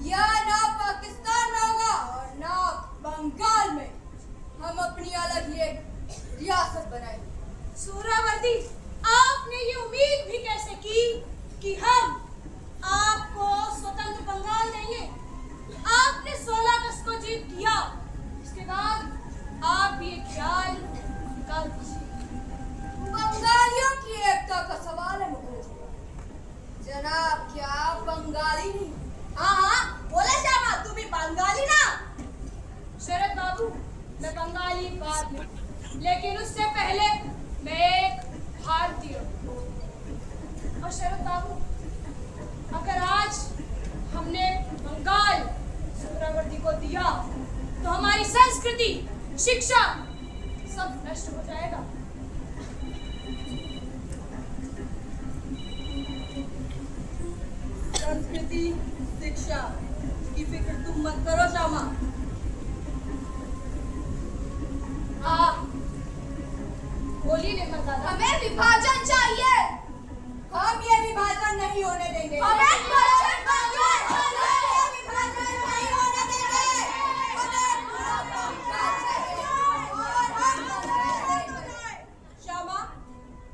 यह ना पाकिस्तान में होगा और ना बंगाल में। हम अपनी अलग ही एक रियासत बनाएंगे। सोहरावर्दी, आपने ये उम्मीद भी कैसे की कि हम आपको स्वतंत्र बंगाल देंगे? आपने 16 अगस्त को जीत किया, उसके बाद आप ये ख्याल निकाल दीजिए। बंगालियों की एकता का सवाल है मुखर्जी जनाब। क्या आप बंगाली नहीं? हाँ, बोले श्यामा, तुम भी बंगाली ना? शरद बाबू, मैं बंगाली बाद में, लेकिन उससे पहले मैं एक भारतीय हूँ। और शरद बाबू, अगर आज हमने बंगाल सोहरावर्दी को दिया तो हमारी संस्कृति, शिक्षा सब नष्ट हो जाएगा। संस्कृति, शिक्षा की फिक्र तुम मत करो श्यामा। बोलिए निर्मल दादा। हमें विभाजन चाहिए। हम ये विभाजन नहीं होने देंगे। श्यामा,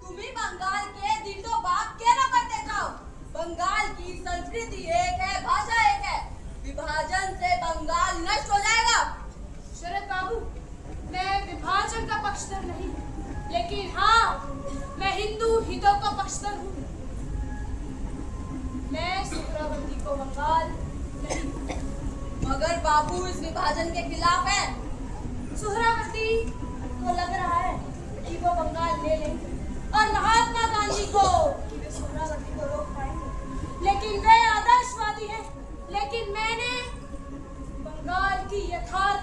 तुम ही बंगाल के दिल तो बात के ना करते जाओ। बंगाल की संस्कृति एक है, भाषा एक है। विभाजन से बंगाल नष्ट हो जाएगा। शरद बाबू, मैं विभाजन का पक्षधर नहीं, लेकिन हाँ, मैं हिंदू हितों का पक्षधर हूँ। मैं सोहरावर्दी को बंगाल नहीं। मगर बाबू इस विभाजन के खिलाफ है। सोहरावर्दी को लग रहा है कि वो बंगाल ले लेंगे और महात्मा गांधी को कि वे सोहरावर्दी को रोक पाएंगे, लेकिन वे आदर्शवादी हैं। लेकिन मैंने बंगाल की यथार्थ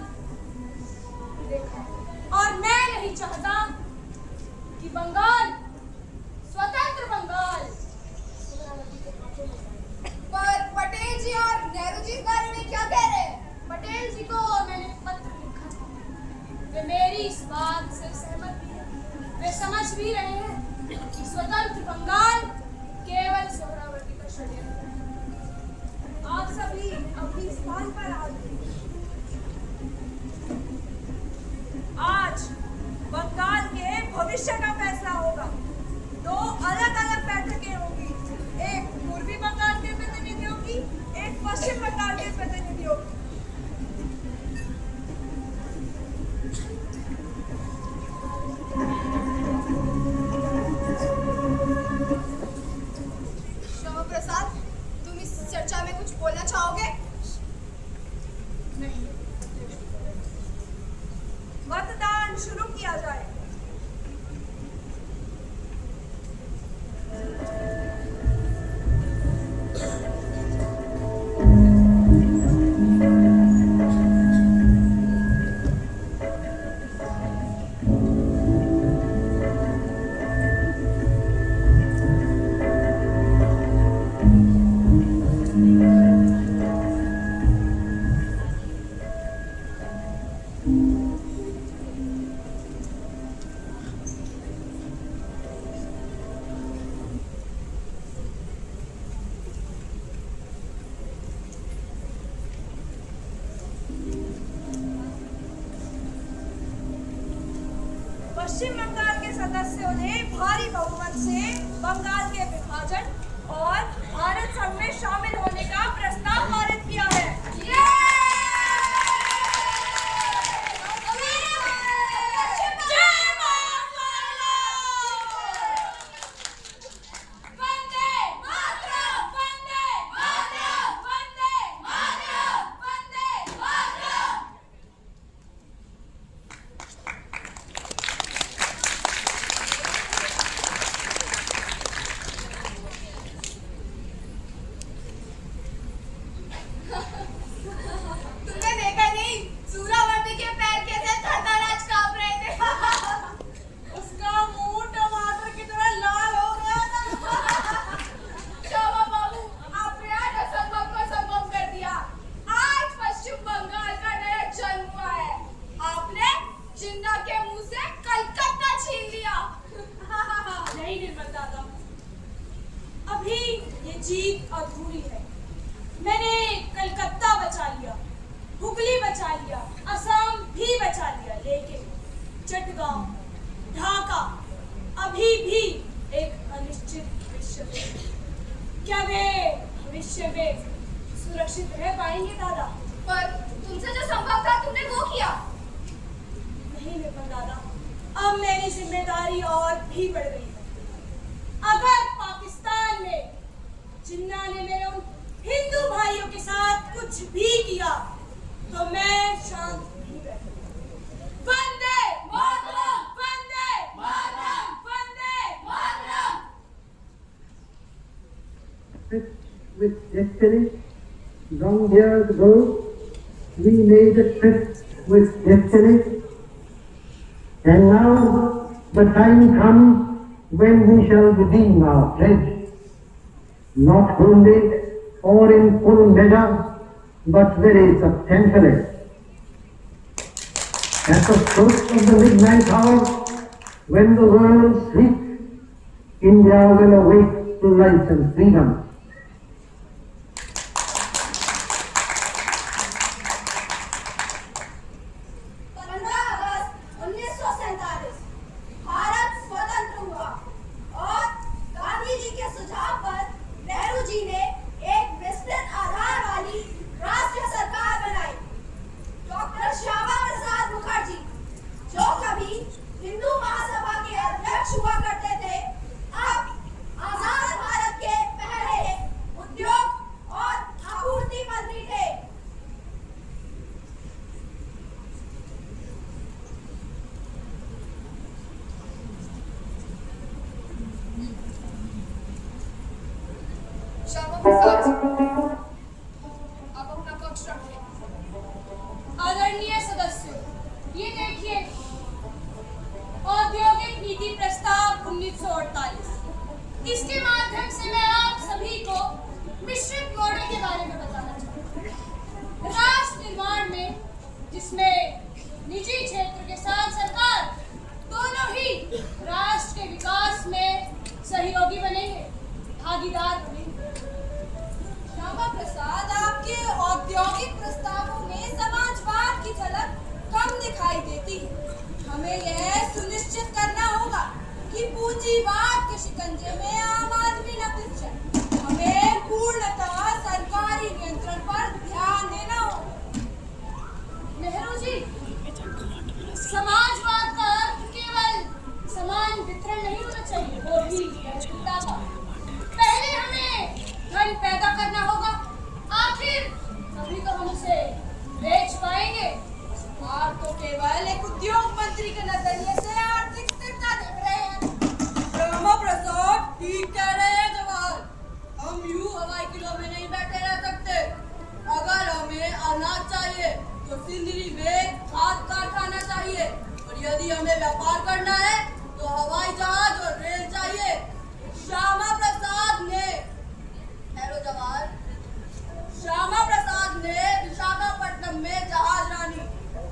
देखा और मैं नहीं चाहता कि बंगाल, स्वतंत्र बंगाल, सोहरावर्दी के हाथों में जाए। पर पटेल जी और नेहरू जी इस बारे में क्या कह रहे हैं? पटेल जी को मैंने पत्र लिखा था, वे मेरी इस बात से सहमत भी हैं। वे समझ भी रहे हैं कि स्वतंत्र बंगाल केवल सोहरावर्दी का षड्यंत्र है। आप सभी अपनी स्थान पर आ गए। आज बंगाल के भविष्य का फैसला होगा। 2 अलग-अलग बैठकें होंगी, एक पूर्वी बंगाल के प्रतिनिधियों की, एक पश्चिम बंगाल के प्रतिनिधियों की। श्यामा प्रसाद, तुम इस चर्चा में कुछ बोलना चाहोगे? नहीं। मतदान शुरू किया जाए। पश्चिम बंगाल के सदस्यों ने भारी बहुमत से बंगाल के विभाजन और भारत संघ में शामिल होने का प्रस्ताव पारित किया है। तुमने देखा नहीं सूरावर्ती के पैर कैसे धड़धड़ाहट कांप रहे थे। उसका मुंह टमाटर की तरह लाल हो गया था। शामा बाबू, आपने आज असंभव को संभव कर दिया। आज पश्चिम बंगाल का नया जन्म हुआ है। आपने जिन्ना के मुंह से कलकत्ता छीन लिया। नहीं निर्मल दादा, अभी ये जीत अधूरी है। मैंने कलकत्ता बचा लिया, हुगली बचा लिया, असम भी बचा लिया, लेकिन चटगांव, ढाका अभी भी एक अनिश्चित भविष्य में। क्या वे भविष्य में सुरक्षित रह पाएंगे दादा? पर तुमसे जो संभव था तुमने वो किया। नहीं निर्मल दादा, अब मेरी जिम्मेदारी और भी बढ़ गई है। अगर पाकिस्तान में जिन्ना ने मेरे उन हिंदू भाइयों के साथ कुछ भी किया तो मैं शांत नहीं बैठूंगा। Vande Mataram, Vande Mataram, Vande Mataram. With destiny, long years ago, we made a tryst with destiny, and now the time comes when we shall redeem our pledge, not wholly or in full measure, but very substantially. At the stroke of the midnight hour, when the world sleeps, India will awake to life and freedom. 15 अगस्त 1947 भारत स्वतंत्र हुआ और गांधी जी के सुझाव पर नेहरू जी ने एक विस्तृत आधार वाली राष्ट्रीय सरकार बनाई। डॉक्टर श्यामा प्रसाद मुखर्जी, जो कभी हिंदू महासभा के अध्यक्ष हुआ करते थे, अब आजाद भारत के पहले उद्योग और आपूर्ति मंत्री थे। श्यामा प्रसाद, आप अपना पक्ष रखें। आदरणीय सदस्यों, ये देखिए औद्योगिक नीति प्रस्ताव 1948। इसके माध्यम से मैं आप सभी को मिश्रित मॉडल के बारे में बताना चाहूँगी। राष्ट्र निर्माण में जिसमें निजी क्षेत्र के साथ सरकार दोनों ही राष्ट्र के विकास में सहयोगी बनेंगे, भागीदार बनेंगे। श्यामा प्रसाद, आपके औद्योगिक प्रस्तावों में समाजवाद की झलक कम दिखाई देती है। हमें यह सुनिश्चित करना होगा कि पूंजीवाद के शिकंजे में आम आदमी न फंस जाए। हमें पूर्णतः सरकारी नियंत्रण पर ध्यान देना होगा। नेहरू जी, समाजवाद का अर्थ केवल समान वितरण नहीं होना चाहिए, वो भी एकता का। पहले हमें धन पैदा करना होगा, आखिर तभी तो हम उसे बेच पाएंगे। आप तो केवल एक उद्योग मंत्री के नजरिए से आर्थिक स्थिरता देख रहे हैं। श्यामा प्रसाद ठीक कह रहे हैं जवाहर। हम यूं हवाई किलो में नहीं बैठे रह सकते। अगर हमें अनाज चाहिए तो सिंदरी में खाद कारखाना चाहिए, और यदि हमें व्यापार करना है तो हवाई जहाज और रेल चाहिए। श्यामा प्रसाद ने जवाहर, श्यामा प्रसाद ने विशाखापट्टनम में जहाज रानी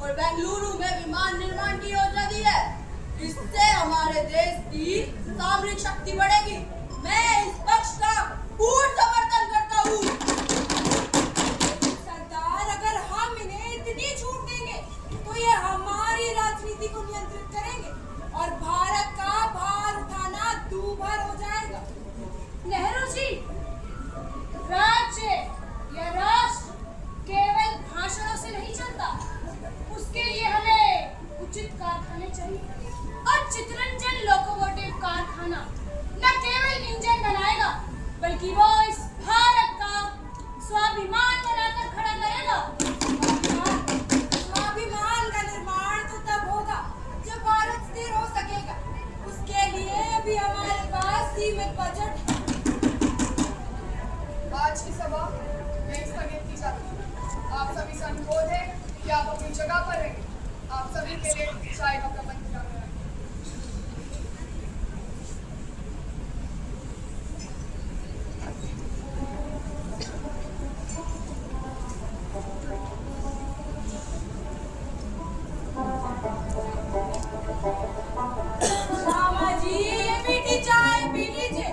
और बेंगलुरु में विमान निर्माण की योजना दी है। इससे हमारे देश की सामरिक शक्ति बढ़ेगी। मैं इस पक्ष का पूर्ण समर्थन करता हूँ। सरदार, अगर हम इन्हें इतनी छूट देंगे तो ये हमारी राजनीति को नियंत्रित करेंगे और चाय का प्रबंध किया गया है। श्यामा जी, ये मीठी चाय पी लीजिए।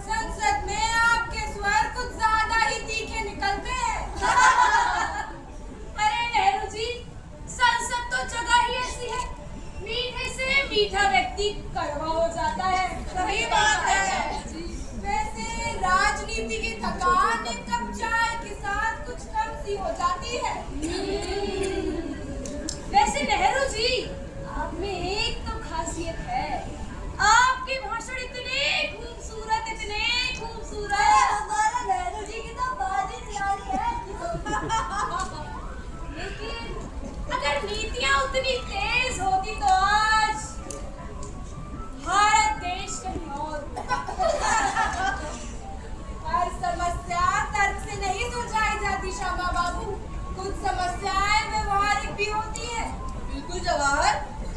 संसद में आपके स्वर कुछ ज्यादा ही तीखे निकलते हैं। अरे नेहरू जी, संसद तो जगह ही ऐसी है, मीठे से मीठा व्यक्ति कड़वा हो जाता है। सही बात है। वैसे राजनीति की थकान एक कप चाय के साथ कुछ कम सी हो जाती है। वैसे नेहरू जी, आप में एक तो खासियत है, आपके भाषण इतने खूबसूरत, इतने खूबसूरत। हमारा नेहरू जी की तो बात ही निराली है। लेकिन अगर नीतियां उतनी तेज होती तो आज भारत देश कहीं और होता। हर समस्या तर्क से नहीं सुलझाई जाती श्यामा बाबू, कुछ समस्याएं व्यवहारिक भी होती है। बिल्कुल जवाहर,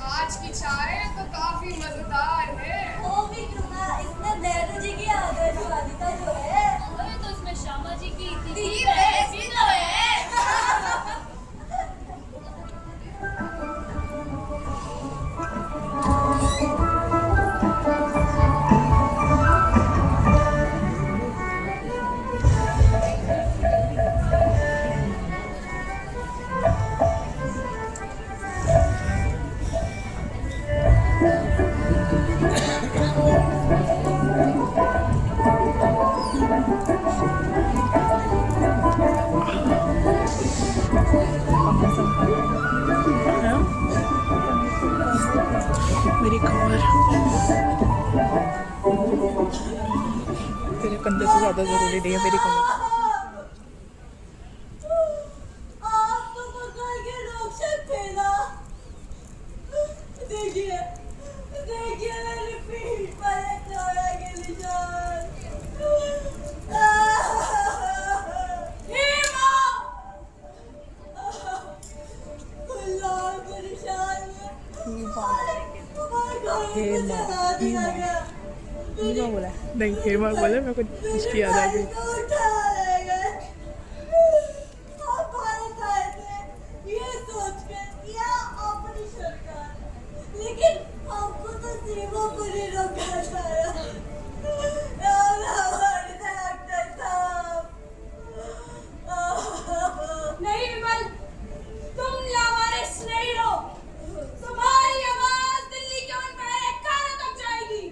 आज की चाय तो काफी मजेदार है। वो भी क्यों ना, इसमें नेहरू जी की आदर्शवादिता जो है। अरे तो इसमें श्यामा जी की तीखी बहस भी तो है। मेरी खबर तेरे कंधे से ज़्यादा ज़रूरी नहीं है मेरी खबर। आप तो पकड़ के रोक सकते ना। देखिए, देखिए मेरी पीठ पर एक चोरा के निशान। लाल के निशान में हेमा बोला नहीं, हेमा बोला मेरे को उसकी याद आ गई। लेकिन आपको तो सीमा पर ही रोका जाया। नहीं विमल, तुम लावारिस नहीं हो। तुम्हारी आवाज दिल्ली के उन बहरे कानों तक जाएगी।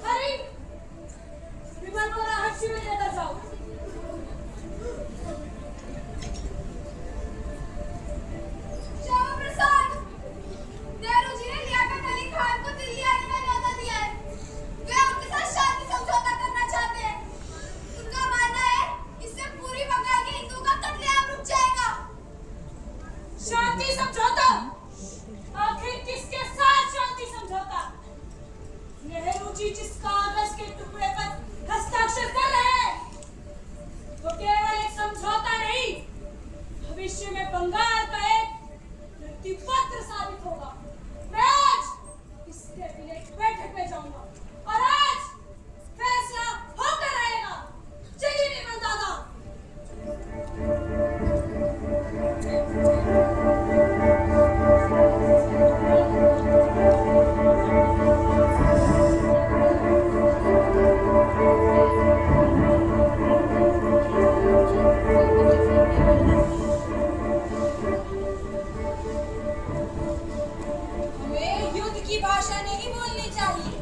हरी, विमल को राहत शिविर लेकर जाओ। श्यामा प्रसाद, नेहरू जी ने लियाकत अली खान को दिल्ली आने का न्योता दिया है। वे उनके साथ शांति समझौता करना चाहते हैं। उनका मानना है इससे पूरी बंगाल के हिंदुओं का कत्लेआम रुक जाएगा। शांति समझौता? आखिर किसके साथ शांति समझौता? नेहरू जी जिस कागज के टुकड़े पर हस्ताक्षर कर रहे हैं, वो केवल एक समझौता नहीं, भविष्य में बंगाल का एक प्रतिपत्र साबित होगा। मैं आज इस कैबिनेट बैठक में जाऊंगा और आज फैसला होकर रहेगा। चलिए निर्मल दादा। हमें युद्ध की भाषा नहीं बोलनी चाहिए।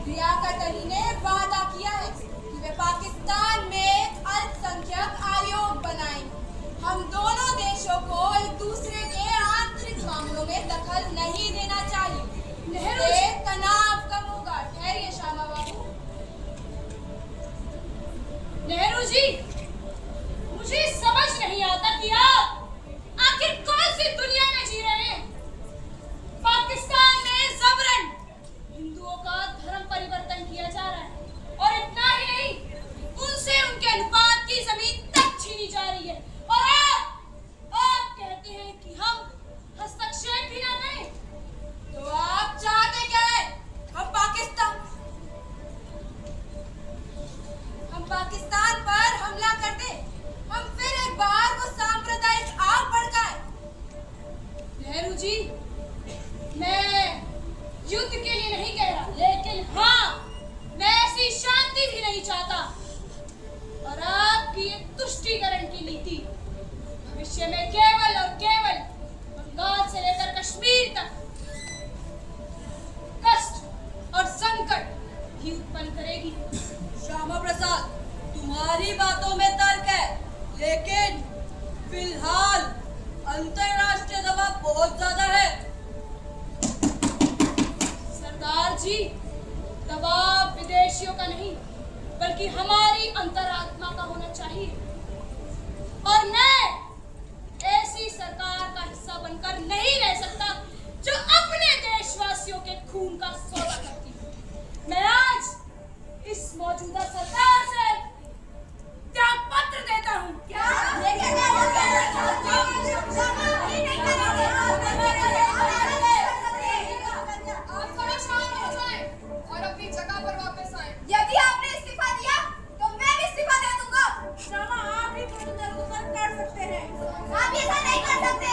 लियाकत अली ने वादा किया है कि वे पाकिस्तान में एक अल्पसंख्यक आयोग बनाएंगे। हम दोनों देशों को एक दूसरे के आंतरिक मामलों में दखल नहीं देना चाहिए। नेहरू इससे तनाव कम होगा। ठहरिए श्यामा बाबू। नेहरू जी, मुझे समझ नहीं आता कि आप आखिर कौन सी दुनिया में जी रहे हैं। पाकिस्तान में जबरन हिंदुओं का धर्म परिवर्तन किया जा रहा है और इतना ही नहीं, उनसे उनके अनुपात की जमीन तक छीनी जा रही है। और आप कहते युद्ध के लिए नहीं कह रहा, लेकिन हाँ, मैं ऐसी शांति भी नहीं चाहता। और आपकी ये तुष्टीकरण की नीति भविष्य में केवल और केवल बंगाल से लेकर कश्मीर तक कष्ट और संकट ही उत्पन्न करेगी। श्यामा प्रसाद, तुम्हारी बातों में तर्क है, लेकिन फिलहाल अंतरराष्ट्रीय दबाव बहुत ज्यादा है। सरदार जी, दबाव विदेशियों का नहीं, बल्कि हमारी अंतरात्मा का होना चाहिए। और मैं ऐसी सरकार का हिस्सा बनकर नहीं रह सकता जो अपने देशवासियों के खून का सौदा करती है। मैं आज इस मौजूदा सरकार से त्याग पत्र देता हूँ। आप थोड़ा शांत हो जाएं और अपनी जगह पर वापस आएं। यदि आपने इस्तीफा दिया तो मैं भी इस्तीफा दे दूंगा। श्यामा, आप ही प्रश्नोत्तर को सर कर सकते हैं। आप ऐसा नहीं कर सकते।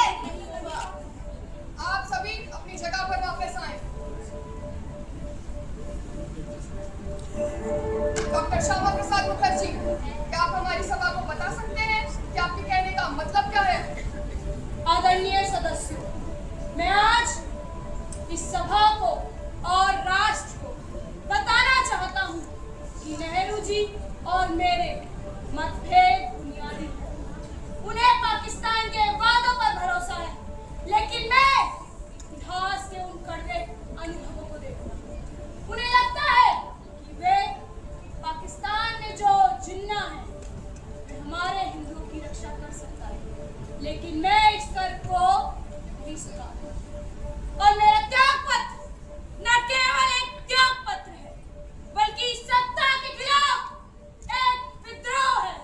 आप सभी अपनी जगह पर वापस आएं। डॉक्टर श्यामा प्रसाद मुखर्जी, क्या आप हमारी सभा को बता सकते हैं कि आपके कहने का मतलब क्या है? आदरणीय सदस्यों, मैं आज इस सभा को और राष्ट्र को बताना चाहता हूँ कि नेहरू जी और मेरे मतभेद बुनियादी हैं। उन्हें पाकिस्तान के वादों पर भरोसा है, लेकिन मैं इतिहास के उन कड़वे अनुभवों को देखता हूँ। उन्हें लगता है कि वे पाकिस्तान में जो जिन्ना है वे हमारे हिंदुओं की रक्षा कर सकता है, लेकिन मैं इस तर्क को नहीं स्वीकारता। और मेरा त्याग पत्र न केवल एक त्याग पत्र है, बल्कि सत्ता के खिलाफ एक विद्रोह है।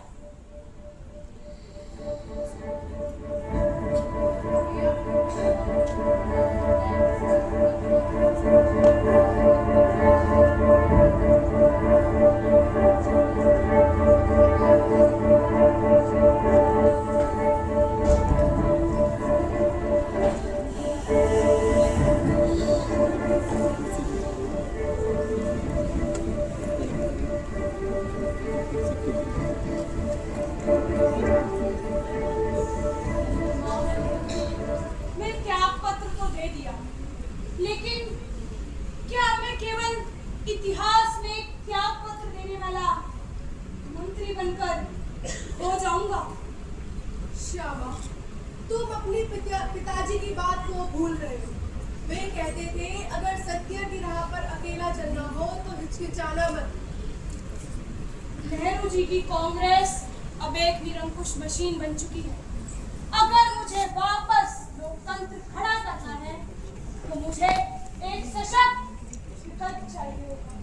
मैं त्याग पत्र तो दे दिया, लेकिन क्या मैं केवल इतिहास में एक त्याग पत्र देने वाला मंत्री बनकर हो जाऊंगा? श्यामा, तुम अपने पिताजी की बात को भूल रहे हो। वे कहते थे अगर सत्य की राह पर अकेला चलना हो तो हिचकिचाना मत। नेहरू जी की कांग्रेस अब एक निरंकुश मशीन बन चुकी है। अगर मुझे वापस लोकतंत्र खड़ा करना है तो मुझे एक सशक्त विकल्प चाहिए होगा।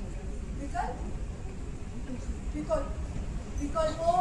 विकल्प विकल्पों